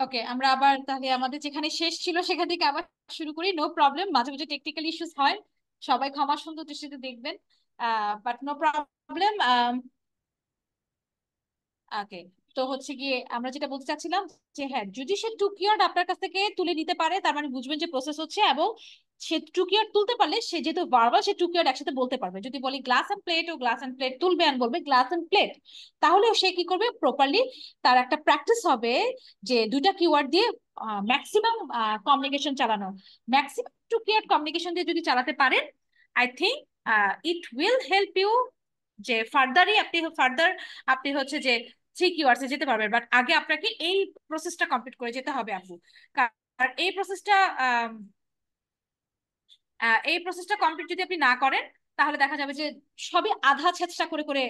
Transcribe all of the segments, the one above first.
ওকে, আমরা আবার তাহলে আমাদের যেখানে শেষ ছিল সেখান থেকে আবার শুরু করি। নো প্রবলেম, মাঝে মাঝে টেকনিক্যাল ইস্যুস হয়, সবাই ক্ষমা সুন্দর দৃষ্টিতে দেখবেন। But no problem. ওকে, তো হচ্ছে গিয়ে আমরা যেটা বলতে চাচ্ছিলাম যে হ্যাঁ, যদি সে টু কিওয়ার্ড আপনার কাছ থেকে তুলে নিতে পারে তার মানে বুঝবেন যে প্রসেস হচ্ছে, এবং সে টু কিওয়ার্ড তুলতে পারলে সে যেহেতু ভার্বাল, সে টু কিওয়ার্ড একসাথে বলতে পারবে। যদি বলি গ্লাস এন্ড প্লেট, ও গ্লাস এন্ড প্লেট তুলবে এন্ড বলবে গ্লাস এন্ড প্লেট, তাহলে সে কি করবে প্রপারলি, তার একটা প্র্যাকটিস হবে যে দুইটা কিওয়ার্ড দিয়ে ম্যাক্সিমাম কমিউনিকেশন চালানো। ম্যাক্সিমাম টু কিওয়ার্ড কমিউনিকেশন দিয়ে যদি চালাতে পারেন, I think it will help you যে ফার্দারই আপনি হচ্ছে যে থ্রি কিওয়ার্ডসে যেতে পারবেন। বাট আগে আপনাকে এই প্রসেসটা কমপ্লিট করে যেতে হবে আপু। কারণ এই প্রসেসটা কমপ্লিট যদি আপনি না করেন, তাহলে দেখা যাবে যে সবই আধা ছেঁচড়া করে করে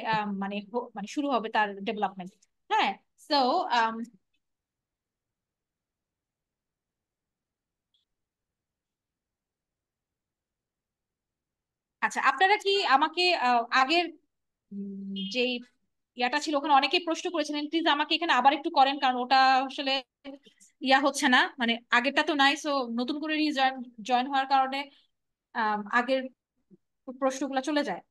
মানে মানে শুরু হবে তার ডেভেলপমেন্ট। হ্যাঁ। সো আচ্ছা, আপনারা কি আমাকে আগের যেই ইয়াটা ছিল ওখানে অনেকেই প্রশ্ন করেছিলেন, প্লিজ আমাকে এখানে আবার একটু করেন, কারণ ওটা আসলে ইয়া হচ্ছে না, মানে আগেরটা তো নাই, সো নতুন করে জয়েন জয়েন হওয়ার কারণে আগের প্রশ্নগুলো চলে যায়।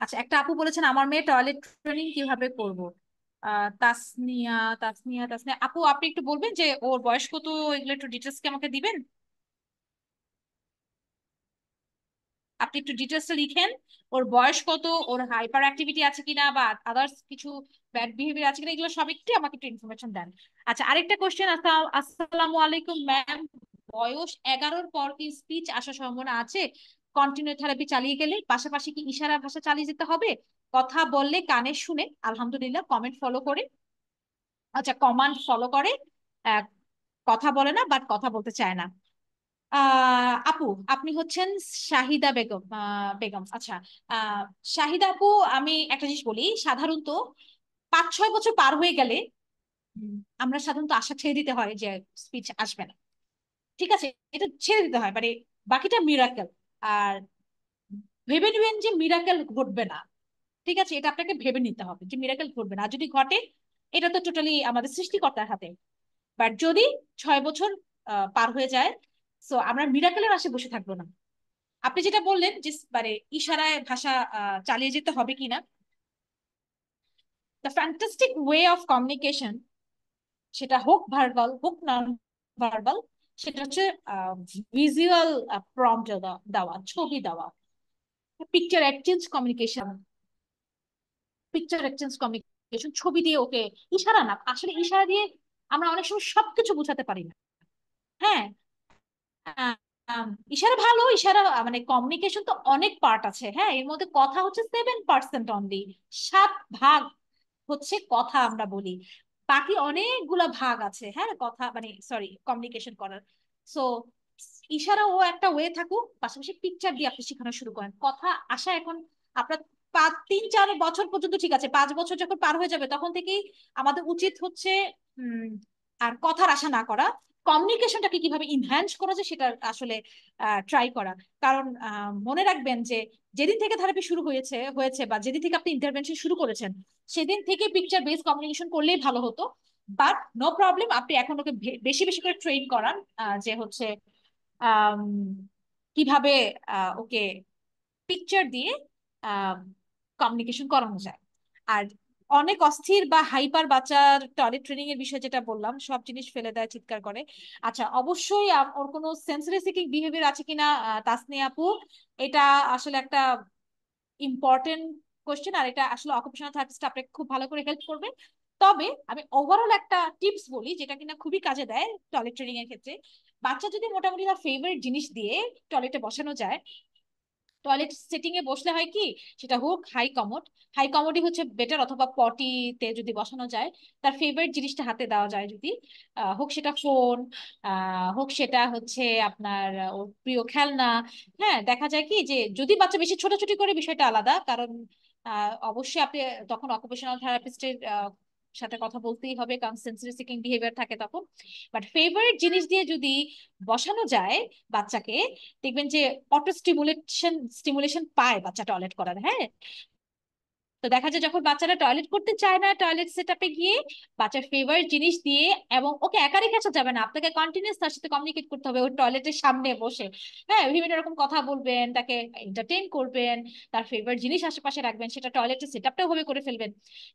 আচ্ছা, একটা আপু বলেছেন আমার মেয়ে টয়লেট ট্রেনিং কিভাবে করব। তাসনিয়া, তাসনিয়া আপু, আপনি একটু বলবেন যে ওর বয়স কত, এগুলো একটু ডিটেলস কি আমাকে দিবেন? আপনি একটু ডিটেলসটা লিখেন, ওর বয়স কত, ওর হাইপার অ্যাক্টিভিটি আছে কিনা, বা আদার্স কিছু ব্যাড বিহেভিয়ার আছে কিনা, এগুলো সব একটু আমাকে একটু ইনফরমেশন দেন। আচ্ছা, আরেকটা কোশ্চেন। আসসালামু আলাইকুম ম্যাম, বয়স 11-র পর কি স্পিচ আসার সম্ভাবনা আছে? কন্টিনিউ থেরাপি চালিয়ে গেলে পাশাপাশি কি ইশারা ভাষা চালিয়ে যেতে হবে? কথা বললে কানে শুনে আলহামদুলিল্লাহ, কমেন্ট ফলো করে, আচ্ছা কমান্ড ফলো করে, আহ, কথা বলে না, বাট কথা বলতে চায় না। আপু, আপনি হচ্ছেন শাহিদা বেগম, বেগম, আচ্ছা। আহ শাহিদা আপু, আমি একটা জিনিস বলি, সাধারণত 5-6 বছর পার হয়ে গেলে উম, আমরা সাধারণত আশা ছেড়ে দিতে হয় যে স্পিচ আসবে না। ঠিক আছে, এটা ছেড়ে দিতে হয়, মানে বাকিটা মিরাকেল। আর ভেবে নেবেন যে মিরাকেল ঘটবে না। ঠিক আছে, এটা আপনাকে ভেবে নিতে হবে যে মিরাকেল ঘটবে না, আর যদি ঘটে এটা তো টোটালি আমাদের সৃষ্টিকর্তার হাতে। বাট যদি 6 বছর পার হয়ে যায়, সো আমরা মিরাকেলের আশে বসে থাকবো না। আপনি যেটা বললেন যে মানে ইশারায় ভাষা চালিয়ে যেতে হবে কিনা, the fantastic way of communication, সেটা হোক ভার্বাল হোক নন ভার্বাল, সেটা হচ্ছে ভিজুয়াল প্রম্পট দেওয়া, ছবি দেওয়া, পিকচার এক্সচেঞ্জ কমিউনিকেশন, ছবি দিয়ে ওকে, ইশারা না, আসলে ইশারা দিয়ে আমরা অনেক সময় সবকিছু বোঝাতে পারি না। হ্যাঁ। আহ, ইশারা ভালো, ইশারা মানে কমিউনিকেশন তো অনেক পার্ট আছে। হ্যাঁ, এর মধ্যে কথা হচ্ছে 7% অনলি, 7 ভাগ হচ্ছে কথা আমরা বলি, বাকি অনেকগুলা ভাগ আছে হ্যাঁ কথা মানে সরি কমিউনিকেশন করার। সো ইশারা ও একটা ওয়ে থাকুক, পাশাপাশি পিকচার দিয়ে আপনি শেখানো শুরু করেন। কথা আসা এখন আপনার 3-4 বছর পর্যন্ত ঠিক আছে, 5 বছর যখন পার হয়ে যাবে তখন থেকেই আমাদের উচিত হচ্ছে উম আর কথার আশা না করা, কমিউনিকেশনটাকে কিভাবে ইনহ্যান্স করা যায় সেটা আসলে ট্রাই করা। কারণ মনে রাখবেন যে যেদিন থেকে থেরাপি শুরু হয়েছে বা যেদিন থেকে আপনি ইন্টারভেনশন শুরু করেছেন, সেদিন থেকে পিকচার বেস কমিউনিকেশন করলেই ভালো হতো। বাট নো প্রবলেম, আপনি এখন ওকে বেশি বেশি করে ট্রেন করান, যে হচ্ছে আম, কিভাবে ওকে পিকচার দিয়ে কমিউনিকেশন করানো যায়। আর অনেক অস্থির বা হাইপার বাচ্চার টয়লেট ট্রেনিং এর বিষয়ে যেটা বললাম, সব জিনিস ফেলে দেয়, চিৎকার করে। আচ্ছা, অবশ্যই ওর কোনো সেন্সরি সিকিং বিহেভিয়ার আছে কিনা, তাসনিয়া আপু, এটা আসলে একটা ইম্পর্টেন্ট কোশ্চেন, আর এটা আসলে অকুপেশনাল থেরাপিস্ট আপনাকে খুব ভালো করে হেল্প করবে। তবে আমি ওভারঅল একটা টিপস বলি যেটা কিনা খুবই কাজে দেয় টয়লেট ট্রেনিং এর ক্ষেত্রে। বাচ্চা যদি মোটামুটি তার ফেভারিট জিনিস দিয়ে টয়লেটে বসানো যায়, টয়লেট সেটিং এ বসলে হয় কি, সেটা হোক হাই কমোডই হচ্ছে বেটার, অথবা পটিতে যদি বসানো যায়, তার ফেভারিট জিনিসটা হাতে দেওয়া যায় যদি, হোক সেটা ফোন, হোক সেটা হচ্ছে আপনার ওর প্রিয় খেলনা। হ্যাঁ, দেখা যায় কি যে যদি বাচ্চা বেশি ছোটাছুটি করে বিষয়টা আলাদা, কারণ অবশ্যই আপনি তখন অকুপেশনাল থেরাপিস্টের সাথে কথা বলতেই হবে, কারণ সেন্সরি সিকিং বিহেভিয়ার থাকে তখন। বাট ফেভারিট জিনিস দিয়ে যদি বসানো যায় বাচ্চাকে, দেখবেন যে অটো স্টিমুলেশন স্টিমুলেশন পায় বাচ্চা টয়লেট করার। হ্যাঁ, তো দেখা যায় যখন বাচ্চারা টয়লেট করতে চায় না, টয়লেট সেট আপে গিয়ে বাচ্চার ফেভারিট জিনিস দিয়ে, এবং ওকে একা রেখে আসা যাবে না, আপনাকে কন্টিনিউস তার সাথে কমিউনিকেট করতে হবে ওই টয়লেটের সামনে বসে। হ্যাঁ, বিভিন্ন রকম কথা বলবেন, তাকে এন্টারটেইন করবেন, তার ফেভারিট জিনিস আশেপাশে রাখবেন, সেটা টয়লেটের সেট আপটাও ভাবে করে ফেলবেন।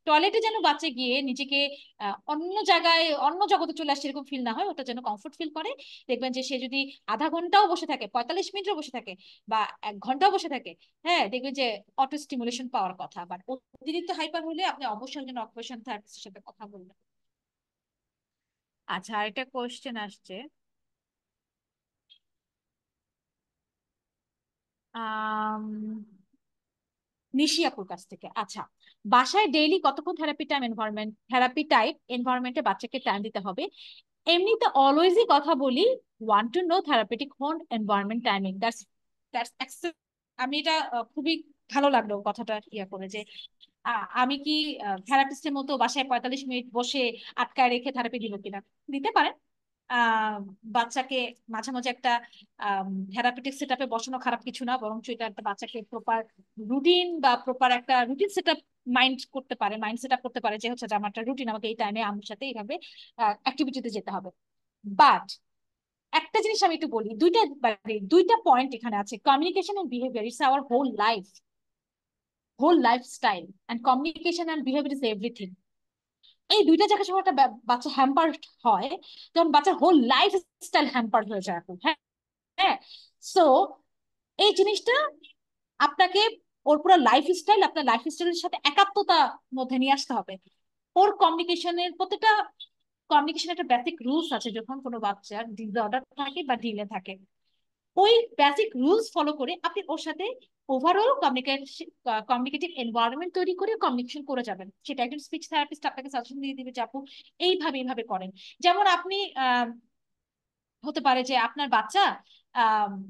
টয়লেটে যেন বাচ্চা গিয়ে নিজেকে অন্য জায়গায় অন্য জগতে চলে আসছে এরকম ফিল না হয়, ওটা যেন কমফোর্ট ফিল করে। দেখবেন যে সে যদি আধা ঘন্টাও বসে থাকে, 45 মিনিটও বসে থাকে, বা 1 ঘন্টাও বসে থাকে, হ্যাঁ দেখবেন যে অটো স্টিমুলেশন পাওয়ার কথা। বাট অতিরিক্ত হাইপার হলে আপনি অবশ্যই একজন অকুপেশন থেরাপিস্টের সাথে কথা বলবেন। আচ্ছা, আরেকটা কোশ্চেন আসছে। আম নিশি আপুর কাছ থেকে। আচ্ছা, বাসায় ডেইলি কতক্ষণ থেরাপি টাইপ এনভায়রনমেন্টে বাচ্চাকে টাইম দিতে হবে? এমনিতে অলওয়েজই কথা বলি, want to know therapeutic home environment timing, that's আমি এটা খুবই ভালো লাগলো কথাটা ইয়া করে যে আমি কি থেরাপিস্টের মতো বাসায় 45 মিনিট বসে আটকায় রেখে থেরাপি দিব কিনা? দিতে পারেন। আহ বাচ্চাকে মাঝে মাঝে একটা থেরাপিটিক সেট আপে বসানো খারাপ কিছু না, বরঞ্চ এটা একটা বাচ্চাকে প্রপার রুটিন বা প্রপার একটা routine set up mind set up করতে পারে, যে হচ্ছে যে আমার একটা রুটিন, আমাকে এই টাইমে আমার সাথে এইভাবে অ্যাক্টিভিটিতে যেতে হবে। বাট একটা জিনিস আমি একটু বলি, দুইটা পয়েন্ট এখানে আছে। Communication and behaviour it's our whole lifestyle, and communication and behaviour is everything. এই দুইটা জায়গায় যখন একটা বাচ্চা হ্যাম্পার হয়, তখন বাচ্চার হোল লাইফ স্টাইল হ্যাম্পার হয়ে যায় আপু। হ্যাঁ, হ্যাঁ। সো এই জিনিসটা আপনাকে, ওর পুরো লাইফস্টাইল, আপনার লাইফস্টাইলের সাথে একাত্মতা মধ্যে নিয়ে আসতে হবে। ওর কমিউনিকেশনের প্রতিটা কমিউনিকেশন একটা বেসিক রুলস আছে। যখন কোনো বাচ্চার ডিসঅর্ডার থাকে বা ডিলে থাকে, ওই বেসিক রুলস ফলো করে আপনি ওর সাথে ওভারঅল কমিউনিকেটিভ এনভায়রনমেন্ট তৈরি করে কমিউনিকেশন করে যাবেন। সেটা একজন স্পিচ থেরাপিস্ট আপনাকে সাজেশন দিয়ে দিবে যে আপু এইভাবে করেন। যেমন আপনি হতে পারে যে আপনার বাচ্চা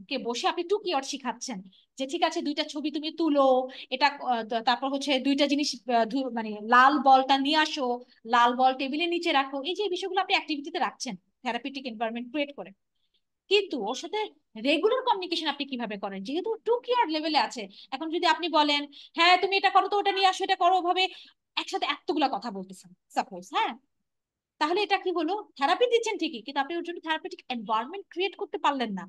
কে বসে আপনি টু কিওয়ার্ড শিখাচ্ছেন, যে ঠিক আছে দুইটা ছবি তুমি তুলো, এটা তারপর হচ্ছে দুইটা জিনিস, মানে লাল বলটা নিয়ে আসো, লাল বল টেবিলের নিচে রাখো, এই যে বিষয়গুলো আপনি অ্যাক্টিভিটিতে রাখছেন থেরাপিটিক এনভায়রনমেন্ট ক্রিয়েট করে। কিন্তু ওর সাথে রেগুলার কমিউনিকেশন আপনি কিভাবে করেন, যেহেতু টু কিওয়ার্ড লেভেলে আছে। এখন যদি আপনি বলেন হ্যাঁ তুমি এটা করো, তো ওটা নিয়ে আসো, এটা করো, ওভাবে একসাথে এতগুলা কথা বলতেছেন সাপোজ, হ্যাঁ, তাহলে এটা কি হলো? থেরাপি দিচ্ছেন ঠিকই, কিন্তু আপনি ওর জন্য থেরাপিটিক এনভায়রনমেন্ট ক্রিয়েট করতে পারলেন না।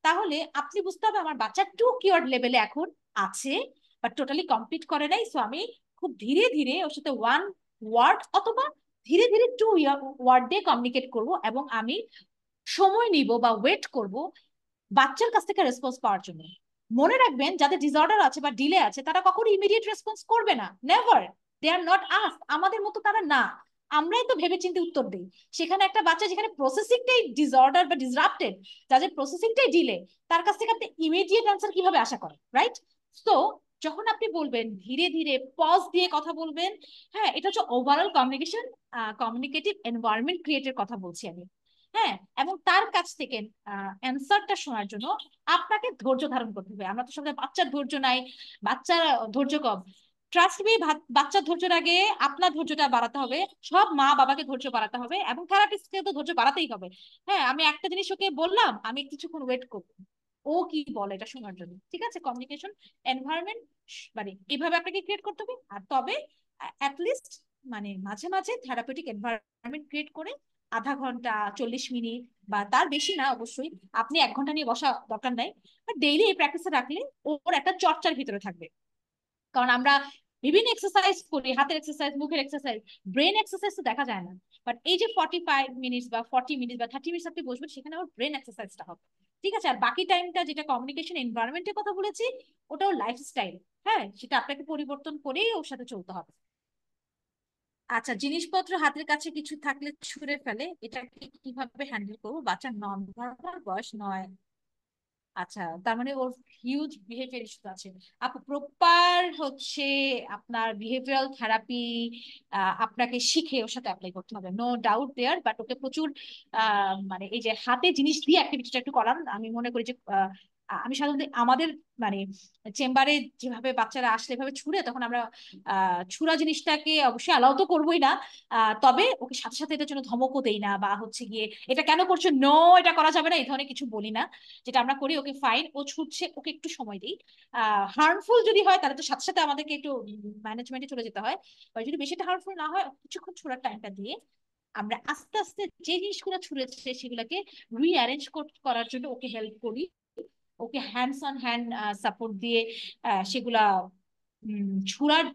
তাহলে আপনি বুঝতে হবে আমার বাচ্চা টু কিওয়ার্ড লেভেলে এখন আছে, বাট টোটালি কমপ্লিট করে নাই। সো আমি খুব ধীরে ধীরে ওর সাথে ওয়ান ওয়ার্ড অথবা ধীরে ধীরে টু ওয়ার্ড দিয়ে কমিউনিকেট করব, এবং আমি সময় নিব বা ওয়েট করব বাচ্চার কাছ থেকে রেসপন্স পাওয়ার জন্য। মনে রাখবেন, যাদের ডিসঅর্ডার আছে বা ডিলে আছে, তারা কখনো ইমিডিয়েট রেসপন্স করবে না, নেভার। দে আর নট আস, আমাদের মতো তারা না। আমরাই তো ভেবে চিন্তে উত্তর দিই। সেখানে একটা বাচ্চা যেখানে প্রসেসিংটাই ডিসঅর্ডার বা ডিসরাপ্টেড, যাদের প্রসেসিংটাই ডিলে, তার কাছ থেকে আপনি ইমিডিয়েট অ্যান্সার কিভাবে আশা করেন, রাইট? তো যখন আপনি বলবেন ধীরে ধীরে পজ দিয়ে কথা বলবেন, হ্যাঁ, এটা হচ্ছে ওভারঅল কমিউনিকেটিভ এনভায়রনমেন্ট ক্রিয়েটের কথা বলছি আমি। হ্যাঁ, এবং তার কাছ থেকে অ্যান্সারটা শোনার জন্য আপনাকে ধৈর্য ধারণ করতে হবে। আমরা তো সবাই, বাচ্চার ধৈর্য নাই, বাচ্চার ধৈর্য কম। ট্রাস্ট মি, বাচ্চার ধৈর্যের আগে আপনার ধৈর্যটা বাড়াতে হবে। সব মা বাবাকে ধৈর্য বাড়াতে হবে, এবং থেরাপিস্টকে তো ধৈর্য বাড়াতেই হবে। হ্যাঁ, আমি একটা জিনিস ওকে বললাম, আমি কিছুক্ষণ ওয়েট করবো ও কি বলে এটা শোনার জন্য। ঠিক আছে, কমিউনিকেশন এনভায়রনমেন্ট মানে এইভাবে আপনাকে ক্রিয়েট করতে হবে। আর তবে অ্যাটলিস্ট মানে মাঝে মাঝে থেরাপিউটিক এনভায়রনমেন্ট ক্রিয়েট করে আধা ঘন্টা, 40 মিনিট, বা তার বেশি না অবশ্যই, আপনি 1 ঘন্টা নিয়ে বসা দরকার নাই, বাট ডেইলি এই প্র্যাকটিসে রাখলে ওর একটা চর্চার ভিতরে থাকবে। কারণ আমরা বিভিন্ন এক্সারসাইজ করি, হাতের এক্সারসাইজ, মুখের এক্সারসাইজ, ব্রেন এক্সারসাইজ তো দেখা যায় না। বাট এই যে 45 মিনিট বা 40 মিনিট বা 30 মিনিট আপনি বসবেন, সেখানে আমার ব্রেন এক্সারসাইজটা হবে। ঠিক আছে, আর বাকি টাইমটা যেটা কমিউনিকেশন এনভায়রনমেন্টের কথা বলেছি, ওটাও লাইফস্টাইল। হ্যাঁ, সেটা আপনাকে পরিবর্তন করেই ওর সাথে চলতে হবে। আচ্ছা, জিনিসপত্র হাতের কাছে কিছু থাকলে ছুঁড়ে ফেলে, এটা কিভাবে হ্যান্ডেল করবো? বাচ্চা নন ভার্বাল, বয়স 9। আচ্ছা, তার মানে ওর হিউজ বিহেভিয়ার ইস্যু আছে। আপু প্রপার হচ্ছে আপনার বিহেভিয়ারাল থেরাপি আপনাকে শিখে ওর সাথে অ্যাপ্লাই করতে হবে, no doubt there. But okay প্রচুর মানে এই যে হাতে জিনিস দিয়ে অ্যাক্টিভিটিটা একটু করান, আমি মনে করি যে আমি সাধারণত আমাদের মানে চেম্বারে যেভাবে বাচ্চারা আসলে এভাবে ছুঁড়ে, তখন আমরা ছুরা জিনিসটাকে অবশ্যই অ্যালাউ তো করবোই না, তবে ওকে সাথে সাথে এটার জন্য ধমকও দেই না, বা হচ্ছে গিয়ে এটা কেন করছো, নো এটা করা যাবে না, এই ধরনের কিছু বলি না। যেটা আমরা করি, ওকে ফাইন, ও ছুটছে, ওকে একটু সময় দিই। হার্মফুল যদি হয় তাহলে তো সাথে সাথে আমাদেরকে একটু ম্যানেজমেন্টে চলে যেতে হয়। আর যদি বেশিটা হার্মফুল না হয়, কিছুক্ষণ ছোড়ার টাইমটা দিয়ে আমরা আস্তে আস্তে যে জিনিসগুলো ছুঁড়েছে সেগুলোকে রিঅ্যারেঞ্জ করার জন্য ওকে হেল্প করি। ওকে হ্যান্ডস অন হ্যান্ড সাপোর্ট দিয়ে সেগুলা ছুঁড়ার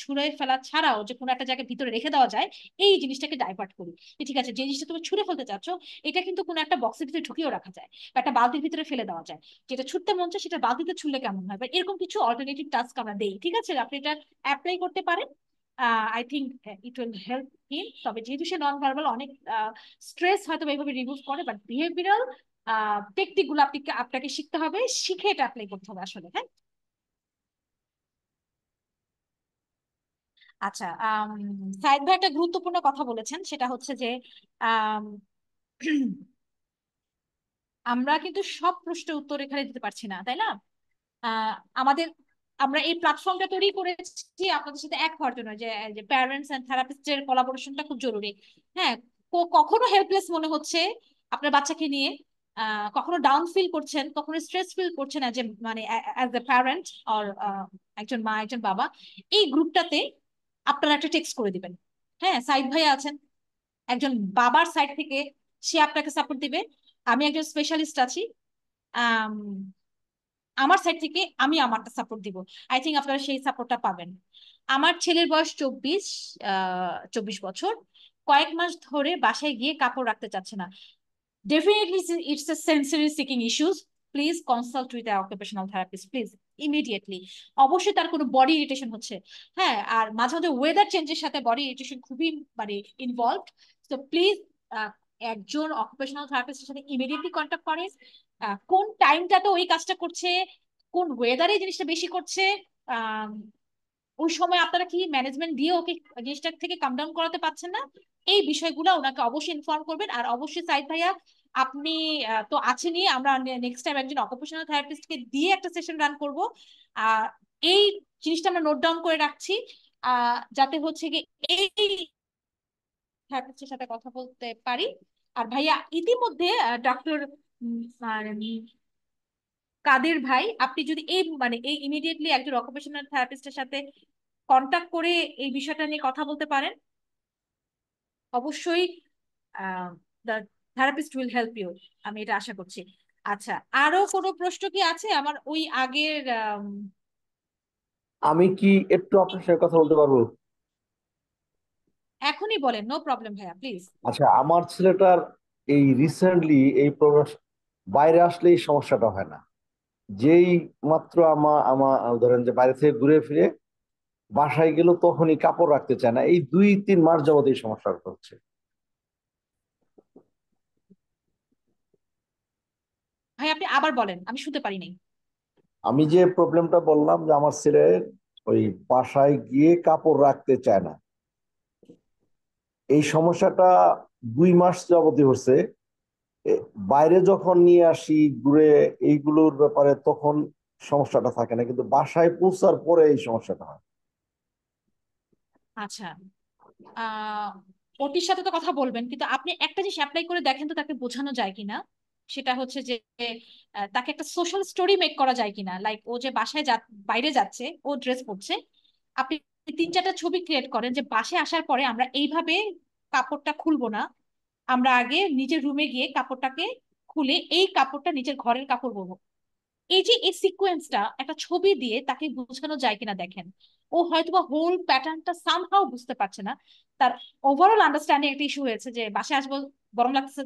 ছুঁড়ে ফেলা ছাড়াও যে কোনো একটা জায়গায় ভিতরে রেখে দেওয়া যায়, এই জিনিসটাকে ডাইভার্ট করি। ঠিক আছে, যে জিনিসটা তুমি ছুঁড়ে ফেলতে চাচ্ছ, এটা কিন্তু কোনো একটা বক্সের ভিতরে ঢুকিয়েও রাখা যায়, বা একটা বালতির ভিতরে ফেলে দেওয়া যায়। যেটা ছুটতে মন চায় সেটা বালতিতে ছুড়লে কেমন হয়, বা এরকম কিছু অল্টারনেটিভ টাস্ক আমরা দেই। ঠিক আছে, আপনি এটা অ্যাপ্লাই করতে পারেন। I think it will help him. তবে যেহেতু সে নন ভার্বাল, অনেক স্ট্রেস হয়তো এইভাবে রিমুভ করে, বাট বিহেভিয়ারাল টেকনিক গুলো আপনাকে শিখতে হবে, শিখে এটা অ্যাপ্লাই করতে হবে আসলে। হ্যাঁ, আচ্ছা। সাইদ ভাই একটা গুরুত্বপূর্ণ কথা বলেছেন, সেটা হচ্ছে যে আম, আমরা কিন্তু সব প্রশ্নের উত্তর এখানে দিতে পারছি না, তাই না? আহ, আমাদের আমরা এই প্ল্যাটফর্মটা তৈরি করেছি আপনাদের সাথে এক হওয়ার জন্য, যে যে প্যারেন্টস এন্ড থেরাপিস্টের কোলাবোরেশনটা খুব জরুরি। হ্যাঁ, কখনো হেল্পলেস মনে হচ্ছে আপনার বাচ্চাকে নিয়ে, কখনো ডাউন ফিল করছেন, কখনো স্ট্রেস ফিল করছেন অ্যাজ এ মানে অ্যাজ এ প্যারেন্ট অর একজন মা একজন বাবা, এই গ্রুপটাতে আপনারা একটা টেক্সট করে দিবেন। হ্যাঁ, সাইদ ভাই আছেন একজন বাবার সাইড থেকে, সে আপনাকে সাপোর্ট দিবে। আমি একজন স্পেশালিস্ট আছি, আম, আমার সাইড থেকে আমি আমারটা সাপোর্ট দিব। আই থিঙ্ক আপনারা সেই সাপোর্টটা পাবেন। আমার ছেলের বয়স 24 বছর, কয়েক মাস ধরে বাসায় গিয়ে কাপড় রাখতে চাচ্ছে না। Definitely it's a sensory seeking issues. Please consult with occupational therapist, please, immediately. অবশ্যই তার কোনো বডি ইরিটেশন হচ্ছে। হ্যাঁ, আর মাঝে মাঝে ওয়েদার চেঞ্জের সাথে বডি ইরিটেশন খুবই মানে ইনভলভড। তো প্লিজ একজন অকুপেশনাল থেরাপিস্টের সাথে ইমিডিয়েটলি কন্ট্যাক্ট করেন। কোন টাইমটাতে ওই কাজটা করছে, কোন ওয়েদারে জিনিসটা বেশি করছে, আহ ওই সময় আপনারা কি ম্যানেজমেন্ট দিয়ে ওকে জিনিসটা থেকে কাম ডাউন করাতে পারছেন না, এই বিষয়গুলো ওনাকে অবশ্যই ইনফর্ম করবেন। আর অবশ্যই সাইদ ভাইয়া, আপনি তো আছেনই, আমরা নেক্সট টাইম একজন অকুপেশনাল থেরাপিস্টকে দিয়ে একটা সেশন রান করব। আহ এই জিনিসটা আমরা নোট ডাউন করে রাখছি, যাতে হচ্ছে কি এই থেরাপিস্টের সাথে কথা বলতে পারি। আর ভাইয়া ইতিমধ্যে ডক্টর কাদের ভাই, আপনি যদি এই মানে এই ইমিডিয়েটলি একজন অকুপেশনাল থেরাপিস্টের সাথে কন্টাক্ট করে এই বিষয়টা নিয়ে কথা বলতে পারেন, অবশ্যই the therapist will help you, আমি এটা আশা করছি। আচ্ছা, আরো কোনো প্রশ্ন কি আছে আমার ওই আগের? আমি কি একটু আপনার সাথে কথা বলতে পারবো? এখনই বলেন, নো প্রবলেম ভাইয়া, প্লিজ। আচ্ছা, আমার ছেলেটার এই রিসেন্টলি এই প্রবাস বাইরে আসলে এই সমস্যাটা হয় না। যেই মাত্র আমার ধরেন যে বাইরে থেকে ঘুরে ফিরে বাসায় গেল তখনই কাপড় রাখতে চায় না, এই 2-3 মাস যাবত এই সমস্যাটা হচ্ছে। ভাই আপনি আবার বলেন, আমি শুনতে পারি নাই। আমি যে প্রবলেমটা বললাম যে আমার ছেলে ওই বাসায় গিয়ে কাপড় রাখতে চায় না, এই সমস্যাটা 2 মাস যাবতই হচ্ছে। বাইরে যখন নিয়ে আসি ঘুরে এইগুলোর ব্যাপারে তখন সমস্যাটা থাকে না, কিন্তু বাসায় পৌঁছার পরে এই সমস্যাটা হয়। আচ্ছা, আহ ওটির সাথে তো কথা বলবেন, কিন্তু আপনি একটা জিনিস অ্যাপ্লাই করে দেখেন তো তাকে বোঝানো যায় কিনা। সেটা হচ্ছে যে তাকে একটা সোশ্যাল স্টোরি মেক করা যায় কিনা, লাইক ও যে বাসায় বাইরে যাচ্ছে, ও ড্রেস পরছে, আপনি 3-4টা ছবি ক্রিয়েট করেন যে বাসায় আসার পরে আমরা এইভাবে কাপড়টা খুলবো না, আমরা আগে নিজের রুমে গিয়ে কাপড়টাকে খুলে এই কাপড়টা নিজের ঘরের কাপড় বলবো। এই যে এই সিকোয়েন্সটা একটা ছবি দিয়ে তাকে বোঝানো যায় কিনা দেখেন। ও হয়তোবা হোল প্যাটার্নটা সামহাও বুঝতে পারছে না, তার ওভারঅল আন্ডারস্ট্যান্ডিং একটা ইস্যু হয়েছে যে বাসায় আসবো, গরম লাগতেছে,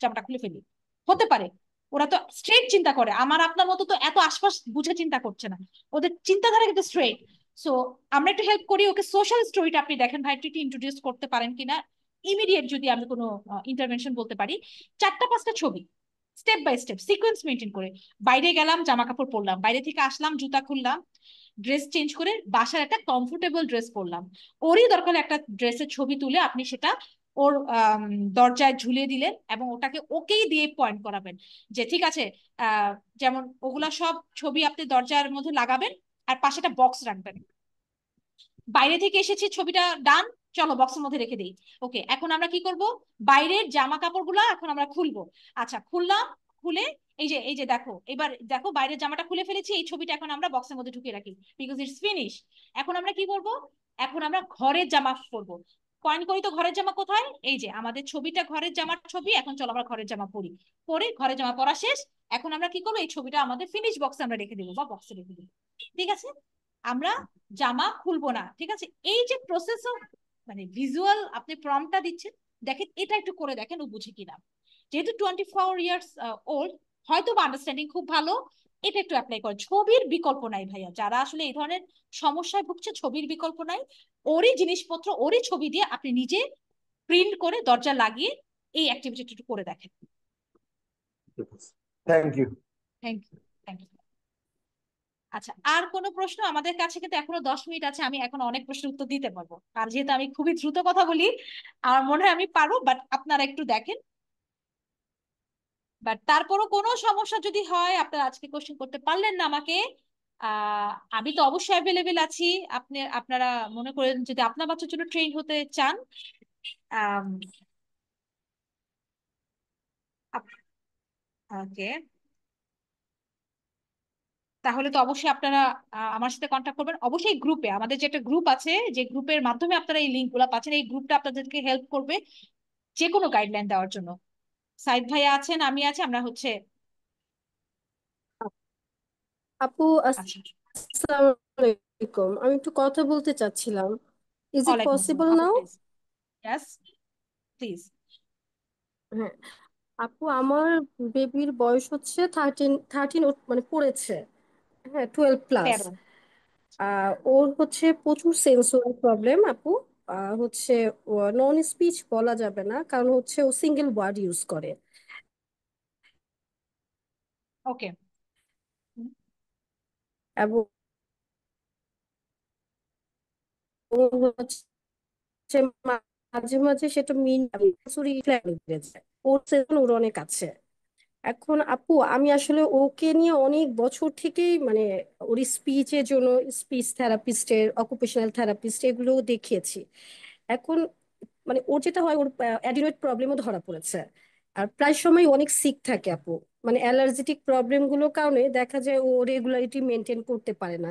জামাটা খুলে ফেলি। হতে পারে, ওরা তো স্ট্রেট চিন্তা করে, আমার আপনার মতো তো এত আশপাশ বুঝে চিন্তা করছে না, ওদের চিন্তাধারা কিন্তু স্ট্রেট। সো আমরা একটু হেল্প করি ওকে, সোশ্যাল স্টোরিটা আপনি দেখেন ভাই একটু ইন্ট্রোডিউস করতে পারেন কিনা। ইমিডিয়েট যদি আমি কোনো ইন্টারভেনশন বলতে পারি, 4টা 5টা ছবি step by step sequence maintain করে, বাইরে গেলাম, জামা কাপড় পরলাম, বাইরে থেকে আসলাম, জুতা খুললাম, ড্রেস চেঞ্জ করে বাসার একটা কমফোর্টেবল ড্রেস পরলাম, ওরই দরকার একটা ড্রেসের ছবি তুলে আপনি সেটা ওর দরজায় ঝুলিয়ে দিলেন এবং ওটাকে ওকেই দিয়ে পয়েন্ট করাবেন যে ঠিক আছে, আহ যেমন ওগুলা সব ছবি আপনি দরজার মধ্যে লাগাবেন আর পাশে একটা বক্স রাখবেন। বাইরে থেকে এসেছি, ছবিটা ডান, চলো বক্সের মধ্যে রেখে দিই। ওকে, এখন আমরা কি করব, বাইরের জামা কাপড়গুলা এখন আমরা খুলবো। আচ্ছা, খুললাম। খুলে এই যে দেখো, এবার দেখো বাইরের জামাটা খুলে ফেলেছি, এই ছবিটা এখন আমরা বক্সের মধ্যে ঢুকিয়ে রাখি, বিকজ ইটস ফিনিশ। এখন আমরা কি করব, এখন আমরা ঘরের জামা পরবো। পয়েন্ট করি তো ঘরের জামা কোথায়, এই যে আমাদের ছবিটা ঘরের জামার ছবি। এখন চলো আমরা ঘরের জামা পরি। পরে ঘরের জামা পরা শেষ। এখন আমরা কি করবো, এই ছবিটা আমাদের ফিনিশ বক্সে আমরা রেখে দেবো বা বক্সে রেখে দেবো। ঠিক আছে, আমরা জামা খুলবো না। ঠিক আছে, এই যে প্রসেস অফ মানে ভিজুয়াল আপনি প্রম্পটটা দিচ্ছেন, দেখেন এটা একটু করে দেখেন ও বুঝে কিনা। যেহেতু 24 ইয়ার্স ওল্ড, হয়তো বা আন্ডারস্ট্যান্ডিং খুব ভালো। এটা একটু অ্যাপ্লাই করে, ছবির বিকল্প নাই ভাইয়া, যারা আসলে এই ধরনের সমস্যায় ভুগছে ছবির বিকল্প নাই। ওরই জিনিসপত্র ওরই ছবি দিয়ে আপনি নিজে প্রিন্ট করে দরজা লাগিয়ে এই অ্যাক্টিভিটিটা একটু করে দেখেন। Thank you. Thank you. Thank you. আচ্ছা, আর কোনো প্রশ্ন? আমাদের কাছে কিন্তু এখনো 10 মিনিট আছে, আমি এখন অনেক প্রশ্নের উত্তর দিতে পারবো। আর যেহেতু আমি খুবই দ্রুত কথা বলি, আমার মনে হয় আমি পারবো, বাট আপনারা একটু দেখেন। বাট তারপরও কোনো সমস্যা যদি হয়, আপনারা আজকে কোশ্চেন করতে পারলেন না আমাকে, আমি তো অবশ্যই অ্যাভেলেবেল আছি। আপনারা মনে করেন যদি আপনার বাচ্চার জন্য ট্রেন হতে চান, ওকে, তাহলে তো অবশ্যই আপনারা আমার সাথে কন্ট্যাক্ট করবেন। অবশ্যই গ্রুপে, আমাদের যে একটা গ্রুপ আছে, যে গ্রুপের মাধ্যমে আপনারা এই লিঙ্ক গুলা পাচ্ছেন, এই গ্রুপটা আপনাদেরকে হেল্প করবে যে কোনো গাইডলাইন দেওয়ার জন্য। সাইদ ভাইয়া আছেন, আমি আছি, আমরা হচ্ছে। আপু, আচ্ছা, আসসালামু আলাইকুম। আমি একটু কথা বলতে চাচ্ছিলাম। ইজ ইট ওয়ালাইকুম আসসালাম পসিবল আপু, নাও? প্লিজ। Yes, please. হ্যাঁ আপু, আমার বেবির বয়স হচ্ছে 13 মানে পড়েছে। হ্যাঁ, 12+। 13। ওর হচ্ছে প্রচুর সেন্সোরি প্রবলেম আপু। হচ্ছে নন স্পিচ বলা যাবে না, কারণ হচ্ছে ও সিঙ্গেল ওয়ার্ড ইউজ করে। ওকে। এবং ও হচ্ছে মাঝে মাঝে সেটা মিন সরি বেড়ে যায়। ওর সেজন ওর অনেক আছে। এখন আপু, আমি আসলে ওকে নিয়ে অনেক বছর থেকেই মানে ওর স্পিচের জন্য স্পিচ থেরাপিস্টের, অকুপেশনাল থেরাপিস্ট এগুলো দেখিয়েছি। এখন মানে ওর যেটা হয়, ওর অ্যাডিনয়েড প্রবলেমও ধরা পড়েছে। আর প্রায় সময় অনেক সিক থাকে আপু। মানে অ্যালার্জেটিক প্রবলেম গুলোর কারণে দেখা যায় ও রেগুলারিটি মেনটেন করতে পারে না।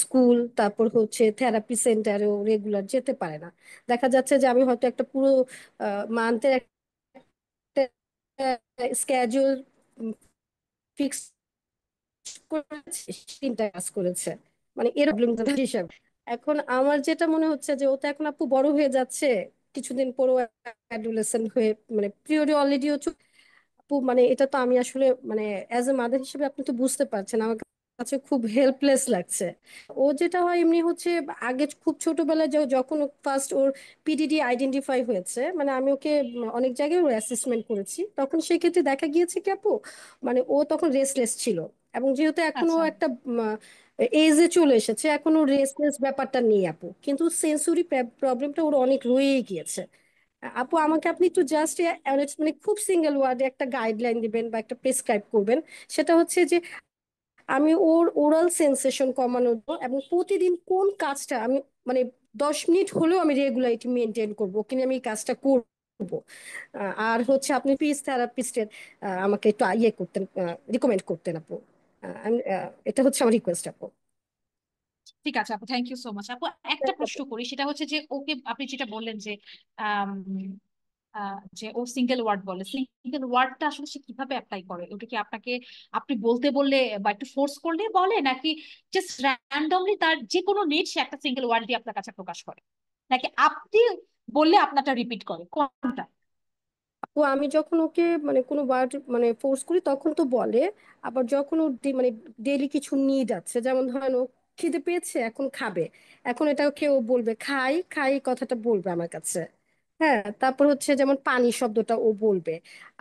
স্কুল, তারপর হচ্ছে থেরাপি সেন্টারেও রেগুলার যেতে পারে না। দেখা যাচ্ছে যে আমি হয়তো একটা পুরো মান্থের স্ক্যাজুয়াল ফিক্স করেছে, 3টা কাজ করেছে। মানে এর প্রবলেম হিসাবে। এখন আমার যেটা মনে হচ্ছে যে ও তো এখন আপু বড় হয়ে যাচ্ছে, কিছুদিন পরও অ্যাডোলেসেন্ট হয়ে মানে পিরিয়ডে অলরেডি আপু, মানে এটা তো আমি আসলে মানে অ্যাজ এ মাদার হিসেবে আপনি তো বুঝতে পারছেন আমার কাছে খুব হেল্পলেস লাগছে। ও যেটা হয় এমনি হচ্ছে, আগে খুব ছোটবেলায় যখন ফার্স্ট ওর পিডিডি আইডেন্টিফাই হয়েছে, মানে আমি ওকে অনেক জায়গায় ওর অ্যাসেসমেন্ট করেছি, তখন সেক্ষেত্রে দেখা গিয়েছে কি আপু, মানে ও তখন রেস্টলেস ছিল। এবং যেহেতু এখনো আচ্ছা, একটা এজে চলে এসেছে, এখনো রেস্টলেস ব্যাপারটা নেই আপু, কিন্তু সেন্সরি প্রবলেমটা ওর অনেক রয়েই গিয়েছে। আপু, আমাকে আপনি একটু জাস্ট মানে খুব সিঙ্গেল ওয়ার্ডে একটা গাইডলাইন দিবেন বা একটা প্রেসক্রাইব করবেন। সেটা হচ্ছে যে আমি ওর ওরাল সেন্সেশন কমানোর জন্য এবং প্রতিদিন কোন কাজটা আমি মানে 10 মিনিট হলেও আমি রেগুলারিটি মেনটেন করবো, কিনা আমি এই কাজটা করবো। আর হচ্ছে আপনি স্পিচ থেরাপিস্টের আমাকে একটু ইয়ে করতেন, রিকমেন্ড করতেন আপু। এটা হচ্ছে আমার রিকোয়েস্ট আপু। ঠিক আছে আপু, থ্যাংক ইউ সো মাচ আপু। একটা প্রশ্ন করি, সেটা হচ্ছে যে ওকে আপনি যেটা বললেন যে আম, যে ও সিঙ্গেল ওয়ার্ড বলে, সিঙ্গেল ওয়ার্ডটা আসলে সে কিভাবে অ্যাপ্লাই করে? ওটা কি আপনাকে, আপনি বলতে বললে বা একটু ফোর্স করলে বলে, নাকি জাস্ট র্যান্ডমলি তার যে কোনো নিড সে একটা সিঙ্গেল ওয়ার্ড দিয়ে আপনার কাছে প্রকাশ করে, নাকি আপনি বললে আপনারটা রিপিট করে, কোনটা? আপু, আমি যখন ওকে মানে কোনো ওয়ার্ড মানে ফোর্স করি তখন তো বলে। আবার যখন ওর মানে ডেইলি কিছু নিড আছে, যেমন ধরেন ও খিদে পেয়েছে, এখন খাবে, এখন এটা ওকে ও বলবে খাই খাই কথাটা বলবে আমার কাছে। হ্যাঁ, তারপর হচ্ছে যেমন পানি শব্দটা ও বলবে।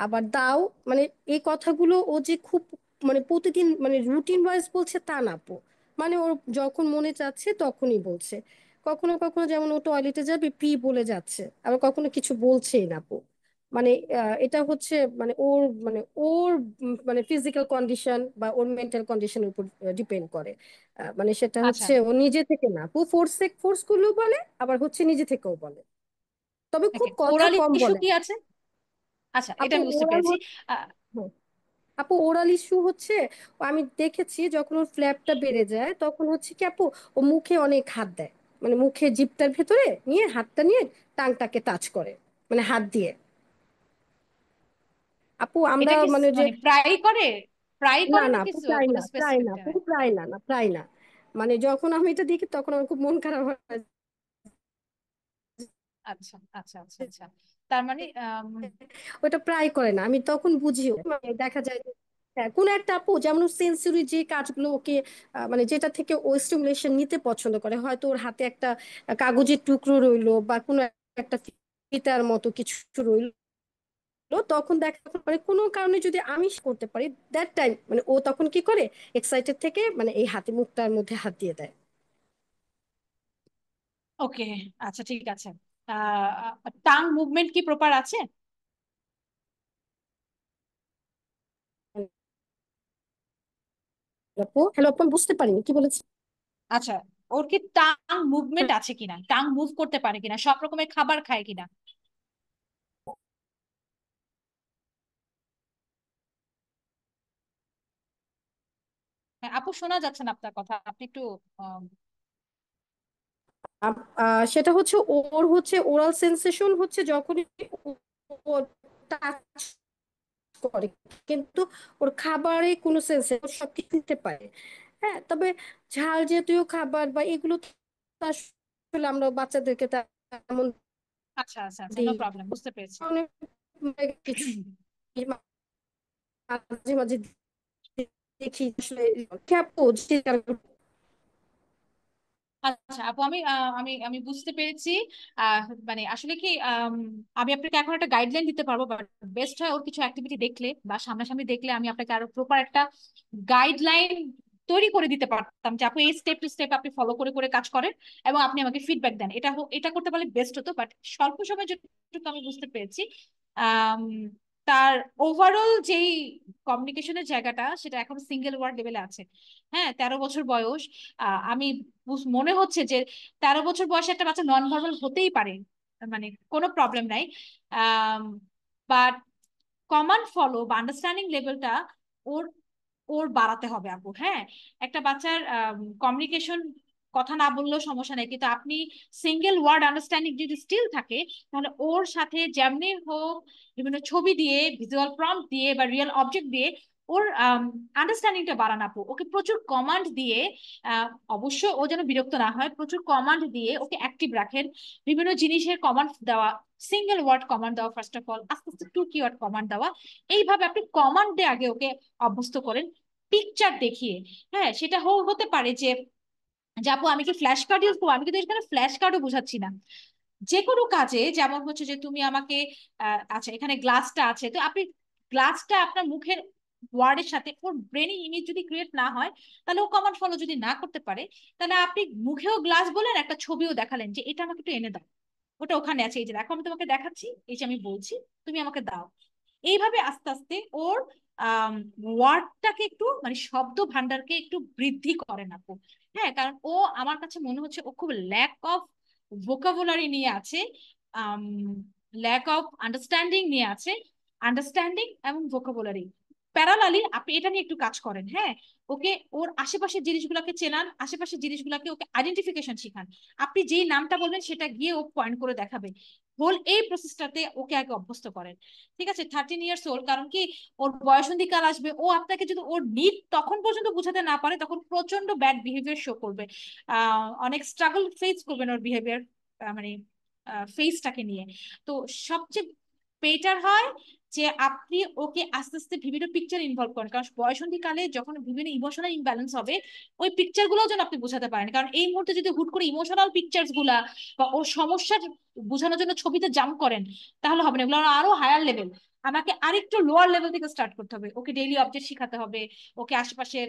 আবার দাও, মানে এই কথাগুলো ও যে খুব মানে প্রতিদিন মানে রুটিন ওয়াইজ বলছে তা না আপু। মানে ওর যখন মনে চাচ্ছে তখনই বলছে। কখনো কখনো যেমন ও টয়লেটে যাবে পি বলে যাচ্ছে, আবার কখনো কিছু বলছেই না আপু। মানে এটা হচ্ছে মানে ওর ফিজিক্যাল কন্ডিশন বা ওর মেন্টাল কন্ডিশনের উপর ডিপেন্ড করে। মানে সেটা আচ্ছা, হচ্ছে ও নিজে থেকে না আপু, ফোর্স করলেও বলে, আবার হচ্ছে নিজে থেকেও বলে, তবে খুব কথা ওরাল কম ইস্যু বলে। কি আছে? আচ্ছা, এটা আপু আমি বুঝতে ওরাল পেরেছি। আহ, আপু ওরাল ইস্যু হচ্ছে, আমি দেখেছি যখন ওর ফ্ল্যাপটা বেড়ে যায় তখন হচ্ছে কি আপু, ও মুখে অনেক হাত দেয়, মানে মুখে জিভটার ভেতরে নিয়ে হাতটা নিয়ে টাংটাকে টাচ করে, মানে হাত দিয়ে। আপু আমরা এটা কি মানে যে, মানে প্রায় করে? প্রায় না করে না নাকি আপু প্রায় কোনো না, প্রায় স্পেসিফিক না আপু, টাইমে? প্রায় না, না প্রায় না। মানে যখন আমি এটা দেখি তখন আমার খুব মন খারাপ হয়। আচ্ছা, আচ্ছা, আচ্ছা, আচ্ছা। তার মানে ওটা প্রায় করে না, আমি তখন বুঝিও, মানে দেখা যায় যে হ্যাঁ, কোনো একটা আপু যেমন সেন্সরি যে কাজগুলো ওকে মানে যেটা থেকে ও স্টিমুলেশন নিতে পছন্দ করে, হয়তো ওর হাতে একটা কাগজের টুকরো রইলো বা কোনো একটা ফিতার মতো কিছু রইলো, তখন দেখা, মানে কোনো কারণে যদি আমি করতে পারি দ্যাট টাইম, মানে ও তখন কি করে, এক্সাইটেড থেকে মানে এই হাতে মুখটার মধ্যে হাত দিয়ে দেয়। ওকে, আচ্ছা, ঠিক আছে। টাং মুভমেন্ট কি প্রপার আছে? আপু হ্যালো আপু, আমি বুঝতে পারিনি কি বলেছি। আচ্ছা, ওর কি টাং মুভমেন্ট আছে কিনা, টাং মুভ করতে পারে কিনা, সব রকমের খাবার খায় কিনা? হ্যাঁ, আপু শোনা যাচ্ছে না আপনার কথা, আপনি একটু আম, সেটা হচ্ছে ওর হচ্ছে ওরাল সেন্সেশন হচ্ছে যখনই ও টাচ করে, কিন্তু ওর খাবারে কোনো সেন্সেশন সব কিছু নিতে পারে। হ্যাঁ, তবে ঝাল জাতীয় খাবার বা এগুলো তো আসলে আমরা বাচ্চাদেরকে তেমন আচ্ছা, আচ্ছা, আচ্ছা, নো দিই, প্রবলেম, বুঝতে পেরেছি। অনেক কিছু মাঝে মাঝে দেখি আসলে আপু যে আচ্ছা আপু, আমি আমি আমি বুঝতে পেরেছি। আহ, মানে আসলে কি আমি আপনাকে এখন একটা গাইডলাইন দিতে পারবো, বাট বেস্ট হয় ওর কিছু অ্যাক্টিভিটি দেখলে বা সামনাসামনি দেখলে আমি আপনাকে আরো প্রপার একটা গাইডলাইন তৈরি করে দিতে পারতাম, যে আপনি এই স্টেপ টু স্টেপ আপনি ফলো করে করে কাজ করেন এবং আপনি আমাকে ফিডব্যাক দেন। এটা করতে পারলে বেস্ট হতো, বাট স্বল্প সময় যেটুকু আমি বুঝতে পেরেছি, আম, তার ওভারঅল যেই কমিউনিকেশনের জায়গাটা সেটা এখন সিঙ্গেল ওয়ার্ড লেভেলে আছে। হ্যাঁ, 13 বছর বয়স। আমি মনে হচ্ছে যে 13 বছর বয়সে একটা বাচ্চা নন ভার্বাল হতেই পারে, মানে কোনো প্রবলেম নাই। বাট কমান্ড ফলো বা আন্ডারস্ট্যান্ডিং লেভেলটা ওর ওর বাড়াতে হবে আপু। হ্যাঁ, একটা বাচ্চার কমিউনিকেশন, কথা না বললেও সমস্যা নেই, কিন্তু আপনি সিঙ্গেল ওয়ার্ড আন্ডারস্ট্যান্ডিং যদি স্টিল থাকে, তাহলে ওর সাথে যেমনি হোক বিভিন্ন ছবি দিয়ে, ভিজুয়াল প্রম্পট দিয়ে বা রিয়েল অবজেক্ট দিয়ে ওর আন্ডারস্ট্যান্ডিংটা বাড়ান আপু। ওকে প্রচুর কমান্ড দিয়ে, আহ, অবশ্য ও যেন বিরক্ত না হয়, প্রচুর কমান্ড দিয়ে ওকে অ্যাক্টিভ রাখেন। বিভিন্ন জিনিসের কমান্ড দেওয়া, সিঙ্গেল ওয়ার্ড কমান্ড দেওয়া, ফার্স্ট অফ অল আস্তে আস্তে টু কিওয়ার্ড কমান্ড দেওয়া। এইভাবে আপনি কমান্ড দিয়ে আগে ওকে অভ্যস্ত করেন, পিকচার দেখিয়ে। হ্যাঁ, সেটা হতে পারে যে, যে আপু আমি কি ফ্ল্যাশ কার্ড ইউজ করবো, আমি কিন্তু এখানে ফ্ল্যাশ কার্ডও বোঝাচ্ছি না। যে কোনো কাজে যেমন হচ্ছে যে তুমি আমাকে আচ্ছা এখানে গ্লাসটা আছে, তো আপনি গ্লাসটা আপনার মুখের ওয়ার্ডের সাথে ওর ব্রেনে ইমেজ যদি ক্রিয়েট না হয়, তাহলে ও কমান্ড ফলো যদি না করতে পারে, তাহলে আপনি মুখেও গ্লাস বলেন, একটা ছবিও দেখালেন যে এটা আমাকে একটু এনে দাও, ওটা ওখানে আছে, এই যে দেখো আমি তোমাকে দেখাচ্ছি, এই যে আমি বলছি, তুমি আমাকে দাও। এইভাবে আস্তে আস্তে ওর ওয়ার্ডটাকে একটু, মানে শব্দ ভান্ডারকে একটু বৃদ্ধি করেন আপু। হ্যাঁ, কারণ ও, আমার কাছে মনে হচ্ছে ও খুব ল্যাক অফ ভোকাবুলারি নিয়ে আছে, ল্যাক অফ আন্ডারস্ট্যান্ডিং নিয়ে আছে। আন্ডারস্ট্যান্ডিং এবং ভোকাবুলারি প্যারালালি আপনি এটা নিয়ে একটু কাজ করেন। হ্যাঁ, ওকে ওর আশেপাশের জিনিসগুলোকে চেনান, আশেপাশের জিনিসগুলোকে ওকে আইডেন্টিফিকেশন শিখান। আপনি যেই নামটা বলবেন সেটা গিয়ে ও পয়েন্ট করে দেখাবে। হোল এই প্রসেসটাতে ওকে আগে অভ্যস্ত করেন। ঠিক আছে, 13 ইয়ার্স ওল্ড, কারণ কি ওর বয়সন্ধিকাল আসবে, ও আপনাকে যদি ওর নিড তখন পর্যন্ত বোঝাতে না পারে, তখন প্রচন্ড ব্যাড বিহেভিয়ার শো করবে। অনেক স্ট্রাগল ফেস করবেন ওর বিহেভিয়ার, মানে ফেসটাকে নিয়ে। তো সবচেয়ে বেটার হয় যে আপনি ওকে আস্তে আস্তে বিভিন্ন পিকচার ইনভলভ করেন, কারণ বয়সন্ধিকালে যখন বিভিন্ন ইমোশনাল ইমব্যালেন্স হবে, ওই পিকচার গুলো যেন আপনি বোঝাতে পারেন। কারণ এই মুহূর্তে যদি হুট করে ইমোশনাল পিকচার্স গুলা বা ওর সমস্যার বোঝানোর জন্য ছবিতে জাম্প করেন, তাহলে হবে না, এগুলো আরো হায়ার লেভেল। আমাকে আরেকটু লোয়ার লেভেল থেকে স্টার্ট করতে হবে। ওকে ডেইলি অবজেক্ট শেখাতে হবে, ওকে আশেপাশের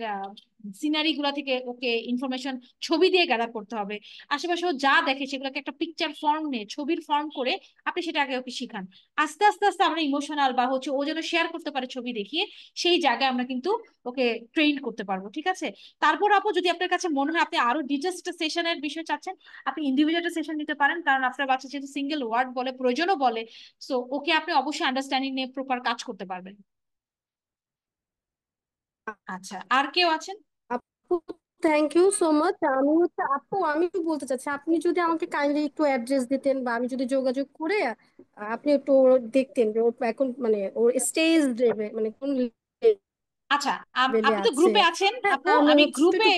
সিনারি গুলা থেকে ওকে ইনফরমেশন ছবি দিয়ে গ্যাদার করতে হবে। আশেপাশে ও যা দেখে সেগুলোকে একটা পিকচার ফর্ম নিয়ে, ছবির ফর্ম করে আপনি সেটা আগে ওকে শিখান। আস্তে আস্তে আস্তে আমরা ইমোশনাল বা হচ্ছে ও যেন শেয়ার করতে পারে ছবি দেখিয়ে, সেই জায়গায় আমরা কিন্তু ওকে ট্রেন করতে পারবো। ঠিক আছে? তারপর আপু যদি আপনার কাছে মনে হয় আপনি আরো ডিটেলস সেশনের বিষয় চাচ্ছেন, আপনি ইন্ডিভিজুয়াল সেশন নিতে পারেন, কারণ আপনার বাচ্চা যেহেতু সিঙ্গেল ওয়ার্ড বলে, প্রয়োজনও বলে, সো ওকে আপনি অবশ্যই আন্ডারস্ট্যান্ডিং নিয়ে প্রপার কাজ করতে পারবেন। আচ্ছা, আর কেউ আছেন? আপু, থ্যাংক ইউ সো মাচ। আমি হচ্ছে আপু, আমি একটু বলতে চাচ্ছি, আপনি যদি আমাকে কাইন্ডলি একটু অ্যাড্রেস দিতেন, বা আমি যদি যোগাযোগ করে আপনি একটু দেখতেন যে ওর এখন মানে ওর স্টেজ মানে কোন আচ্ছা, লেভেলে আপনি তো আছে। গ্রুপে আছেন হ্যাঁ, আপু, আমি আমি হচ্ছে গ্রুপে,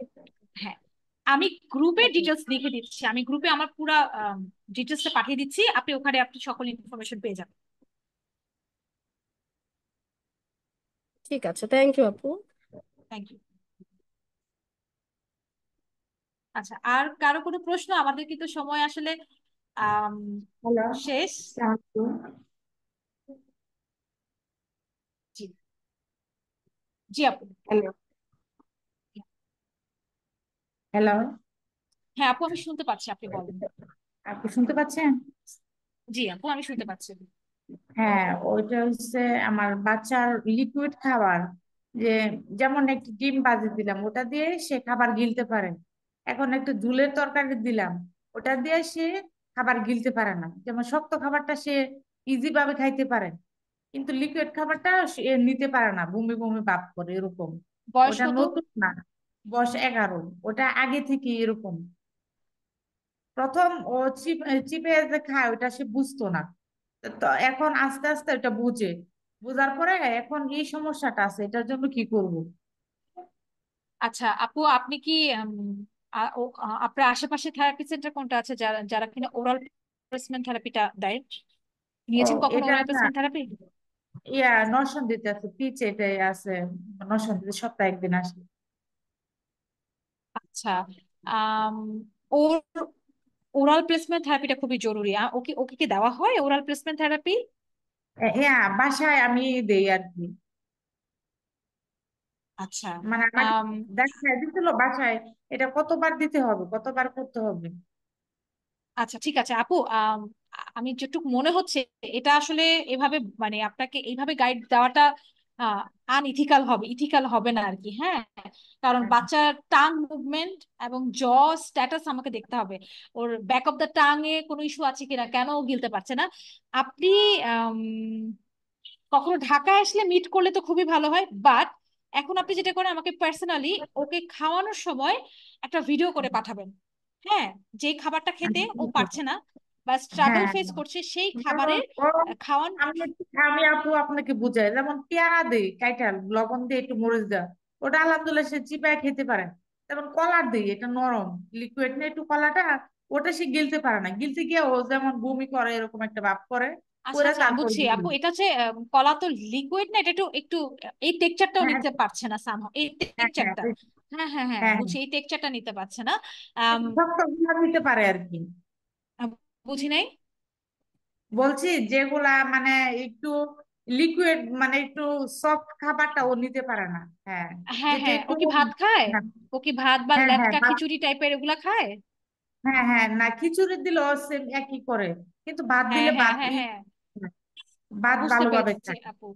একটু হ্যাঁ, আমি গ্রুপে ডিটেলস লিখে দিচ্ছি, আমি গ্রুপে আমার পুরো ডিটেলসটা পাঠিয়ে দিচ্ছি, আপনি ওখানে আপনি সকল ইনফরমেশন পেয়ে যাবেন। ঠিক আছে, থ্যাংক ইউ আপু। Thank you. আচ্ছা, আর কারো কোনো প্রশ্ন? আমাদের কিন্তু সময় আসলে আম, হ্যালো, শেষ। আসসালামু জি, জি আপু। হ্যালো, হ্যালো, হ্যাঁ আপু, আমি শুনতে পাচ্ছি, আপনি বলেন। আপনি শুনতে পাচ্ছেন? জি আপু, আমি শুনতে পাচ্ছি। হ্যাঁ, ওইটা হচ্ছে আমার বাচ্চার লিকুইড খাবার, যে যেমন একটু ডিম ভাজি দিলাম, ওটা দিয়ে সে খাবার গিলতে পারে। এখন একটু ঝুলের তরকারি দিলাম, ওটা দিয়ে সে খাবার গিলতে পারে না। যেমন শক্ত খাবারটা সে ইজি ভাবে খাইতে পারে, কিন্তু লিকুইড খাবারটা সে নিতে পারে না, বমি বমি ভাব করে এরকম। বয়স ওটা কত? নতুন না, বয়স 11। ওটা আগে থেকে এরকম। প্রথম ও চিপে যে খায় ওটা সে বুঝতো না, তো এখন আস্তে আস্তে এটা বুঝে, বুঝার পরে এখন এই সমস্যাটা আছে, এটার জন্য কি করব? আচ্ছা আপু, আপনি কি আপনার আশেপাশে থেরাপি সেন্টার কোনটা আছে যারা যারা কিনা ওরাল প্লেসমেন্ট থেরাপিটা দেয়? ও, নিয়েছেন কখনো এটা ওরাল না, প্লেসমেন্ট থেরাপি? নরসিংদীতে আছে, পিচ এটাই আছে। নরসিংদীতে সপ্তাহে একদিন আসে। আচ্ছা, আম, ওর ওরাল প্লেসমেন্ট থেরাপিটা খুবই জরুরি। ওকে ওকে কি দেওয়া হয় ওরাল প্লেসমেন্ট থেরাপি? হ্যাঁ, বাসায় আমি দেই আর কি। আচ্ছা, মানে আমাকে দেখায় দিছিল বাসায়, এটা কতবার দিতে হবে, কতবার করতে হবে। আচ্ছা ঠিক আছে আপু, আমি যেটুকু মনে হচ্ছে এটা আসলে এভাবে মানে আপনাকে এইভাবে গাইড দেওয়াটা আনইথিক্যাল হবে, ইথিক্যাল হবে না আর কি। হ্যাঁ, কারণ হ্যাঁ, বাচ্চার টাং মুভমেন্ট এবং জ স্ট্যাটাস আমাকে দেখতে হবে, ওর ব্যাক অফ দ্য টাং এ কোনো ইস্যু আছে কিনা, কেন ও গিলতে পারছে না। আপনি আম, কখনো ঢাকায় আসলে মিট করলে তো খুবই ভালো হয়, বাট এখন আপনি যেটা করেন আমাকে পার্সোনালি ওকে খাওয়ানোর সময় একটা ভিডিও করে পাঠাবেন। হ্যাঁ, যে খাবারটা খেতে ও পারছে না বা স্ট্রাগল হ্যাঁ, ফেস করছে সেই যেমন খাবারের ও, খাওয়ান। আমি আপু আপনাকে বুঝাই, যেমন পেয়ারা দিই কাইটাল লবণ দিয়ে একটু মরিচ দেওয়া, ওটা আলহামদুলিল্লাহ সে চিপায় খেতে পারে। যেমন কলার দিই, এটা নরম লিকুইড না একটু কলাটা, ওটা সে গিলতে পারে না, গিলতে গিয়ে ও যেমন বমি করে এরকম একটা ভাব করে, আচ্ছা করে আচ্ছা, তারপর বুঝছি দিই। আপু, এটা হচ্ছে কলা তো লিকুইড না, এটা একটু একটু এই টেক্সচারটাও হ্যাঁ, নিতে পারছে না সামহাও, এই হ্যাঁ, হ্যাঁ, টেক্সচারটা। হ্যাঁ হ্যাঁ হ্যাঁ, হ্যাঁ, বুঝছি, এই টেক্সচারটা নিতে পারছে না। আম, শক্ত গুলা দিতে পারে আর কি। বুঝি নাই। বলছি যেগুলা মানে একটু লিকুইড, মানে একটু সফট খাবারটা ও নিতে পারে না। হ্যাঁ, হ্যাঁ যেটা হ্যাঁ, ও একটু, কি ভাত খায়? হ্যাঁ, ও কি ভাত বা হ্যাঁ, হ্যাঁ, লেটকা খিচুড়ি টাইপের এগুলা খায়? হ্যাঁ, হ্যাঁ, না খিচুড়ি দিলেও সেম একই করে, কিন্তু ভাত হ্যাঁ দিলে হ্যাঁ ভাত হ্যাঁ হ্যাঁ, ভাত বুঝতে ভালোভাবে পেরেছি খায়। আপু।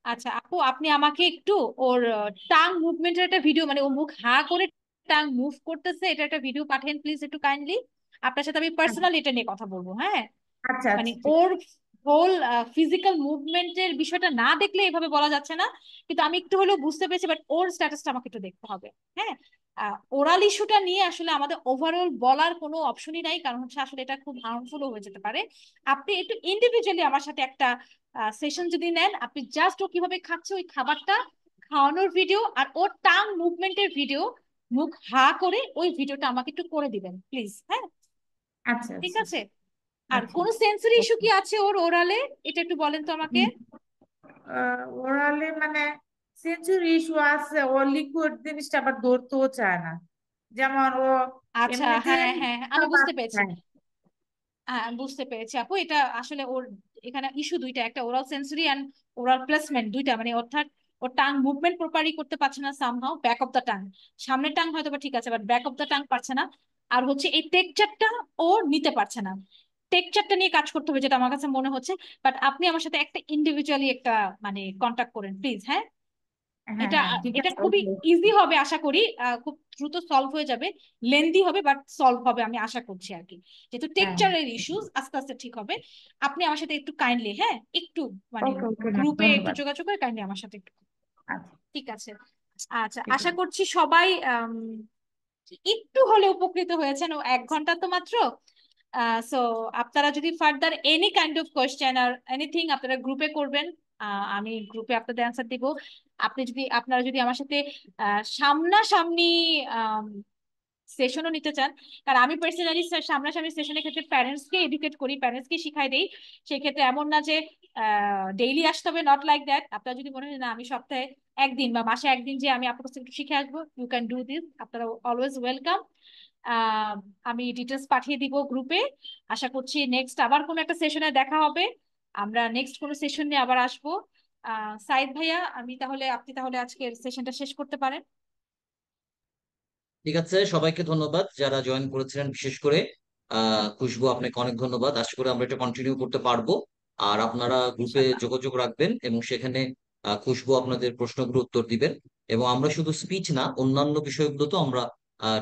আচ্ছা আপু, আপনি আমাকে একটু ওর টাং মুভমেন্টের একটা ভিডিও, মানে ও মুখ হা করে টাং মুভ করতেছে, এটা একটা ভিডিও পাঠান প্লিজ একটু কাইন্ডলি। আপনার সাথে আমি পার্সোনালি এটা নিয়ে কথা বলবো। হ্যাঁ, আচ্ছা, মানে আচ্ছা, ঠিক। ওর হোল ফিজিক্যাল মুভমেন্টের বিষয়টা না দেখলে এভাবে বলা যাচ্ছে না, কিন্তু আমি একটু হলেও বুঝতে পেরেছি, বাট ওর স্ট্যাটাসটা আমাকে একটু দেখতে হবে। হ্যাঁ, ওরাল ইস্যুটা নিয়ে আসলে আমাদের ওভারঅল বলার কোনো অপশনই নাই, কারণ হচ্ছে আসলে এটা খুব হার্মফুলও হয়ে যেতে পারে। আপনি একটু ইন্ডিভিজুয়ালি আমার সাথে একটা সেশন যদি নেন, আপনি জাস্ট ও কিভাবে খাচ্ছে ওই খাবারটা খাওয়ানোর ভিডিও আর ওর টাং মুভমেন্টের ভিডিও, মুখ হা করে ওই ভিডিওটা আমাকে একটু করে দিবেন প্লিজ। হ্যাঁ, আচ্ছা, ঠিক আচ্ছা, আছে? আর আচ্ছা। কোন সেন্সরি ইস্যু কি আছে ওর ওরালে, এটা একটু বলেন তো আমাকে। ওরালি মানে সেঞ্চুরি ইস্যু আছে, ও লিকুইড জিনিসটা আবার ধরতেও চায় না। যেমন ও আচ্ছা এমনিতে হ্যাঁ হ্যাঁ হ্যাঁ, আমি খাবার বুঝতে পেরেছি। খায়। হ্যাঁ, বুঝতে পেরেছি আপু। এটা আসলে ওর এখানে ইস্যু দুইটা, একটা oral sensory and oral placement, দুইটা মানে অর্থাৎ ওর টাং মুভমেন্ট প্রপারলি করতে পারছে না, somehow back of the tongue, সামনের টাং হয়তো বা ঠিক আছে but back of the tongue পারছে না। আর হচ্ছে এই টেক্সচারটা ও নিতে পারছে না, টেক্সচারটা নিয়ে কাজ করতে হবে যেটা আমার কাছে মনে হচ্ছে। বাট আপনি আমার সাথে একটা ইন্ডিভিজুয়ালি একটা মানে কন্টাক্ট করেন প্লিজ, হ্যাঁ? হ্যাঁ এটা হ্যাঁ ঠিক এটা আছে, খুবই ওকে। ইজি হবে আশা করি, খুব দ্রুত সলভ হয়ে যাবে। লেন্দি হবে বাট সলভ হবে আমি আশা করছি আর কি, যেহেতু হ্যাঁ টেক্সচারের ইস্যুস আস্তে আস্তে ঠিক হবে। আপনি আমার সাথে একটু কাইন্ডলি, হ্যাঁ, একটু মানে ওকে ওকে ম্যাম, গ্রুপে একটু ধন্যবাদ। যোগাযোগ করে কাইন্ডলি আমার সাথে একটু। আচ্ছা ঠিক আছে। আচ্ছা, ঠিক আশা আছে। করছি সবাই একটু হলে উপকৃত হয়েছেন, ও 1 ঘন্টা তো মাত্র। সো আপনারা যদি further any kind of question আর এনিথিং আপনারা গ্রুপে করবেন, আমি গ্রুপে আপনাদের অ্যান্সার দিব। আপনারা যদি আমার সাথে সামনাসামনি সেশনও নিতে চান, কারণ আমি পার্সোনালি সামনাসামনি সেশনের ক্ষেত্রে প্যারেন্টসকে এডুকেট করি, প্যারেন্টসকে শিখাই দেই। সেক্ষেত্রে এমন না যে ডেইলি আসতে হবে, নট লাইক দ্যাট। আপনারা যদি মনে হয় না আমি সপ্তাহে একদিন বা মাসে একদিন যে আমি আপনার কাছে একটু শিখে আসবো, ইউ ক্যান ডু দিস, আপনারা অলওয়েজ ওয়েলকাম। আহ আমি ডিটেলস পাঠিয়ে দিব গ্রুপে। আশা করছি নেক্সট আবার কোনো একটা সেশনে দেখা হবে, আমরা নেক্সট কোনো সেশন নিয়ে আবার আসবো। সাইদ ভাইয়া, আপনি তাহলে আজকের সেশনটা শেষ করতে পারেন। ঠিক আছে, সবাইকে ধন্যবাদ যারা জয়েন করেছিলেন, বিশেষ করে খুশবু, আপনাকে অনেক ধন্যবাদ। আশা করি আমরা এটা কন্টিনিউ করতে পারবো। আর আপনারা গ্রুপে ইনশাল্লাহ। যোগাযোগ রাখবেন এবং সেখানে খুশবু আপনাদের প্রশ্নগুলো উত্তর দিবেন। এবং আমরা শুধু স্পিচ না, অন্যান্য বিষয়গুলো তো আমরা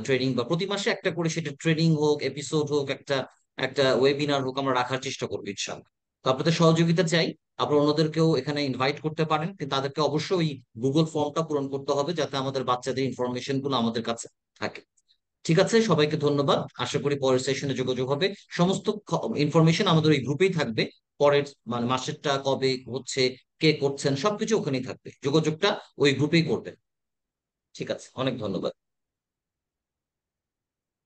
ট্রেনিং বা প্রতি মাসে একটা করে, সেটা ট্রেনিং হোক, এপিসোড হোক, একটা একটা ওয়েবিনার হোক, আমরা রাখার চেষ্টা করবো ইনশাআল্লাহ। তো আপনাদের সহযোগিতা চাই। আপনারা অন্যদেরকেও এখানে ইনভাইট করতে পারেন, কিন্তু তাদেরকে অবশ্যই ওই গুগল ফর্মটা পূরণ করতে হবে যাতে আমাদের বাচ্চাদের ইনফরমেশন গুলো আমাদের কাছে থাকে। ঠিক আছে, সবাইকে ধন্যবাদ। আশা করি পরের সেশনে যোগাযোগ হবে। সমস্ত ইনফরমেশন আমাদের ওই গ্রুপেই থাকবে। পরের মানে মাসেরটা কবে হচ্ছে, কে করছেন, সবকিছু ওখানেই থাকবে। যোগাযোগটা ওই গ্রুপেই করবেন। ঠিক আছে, অনেক ধন্যবাদ।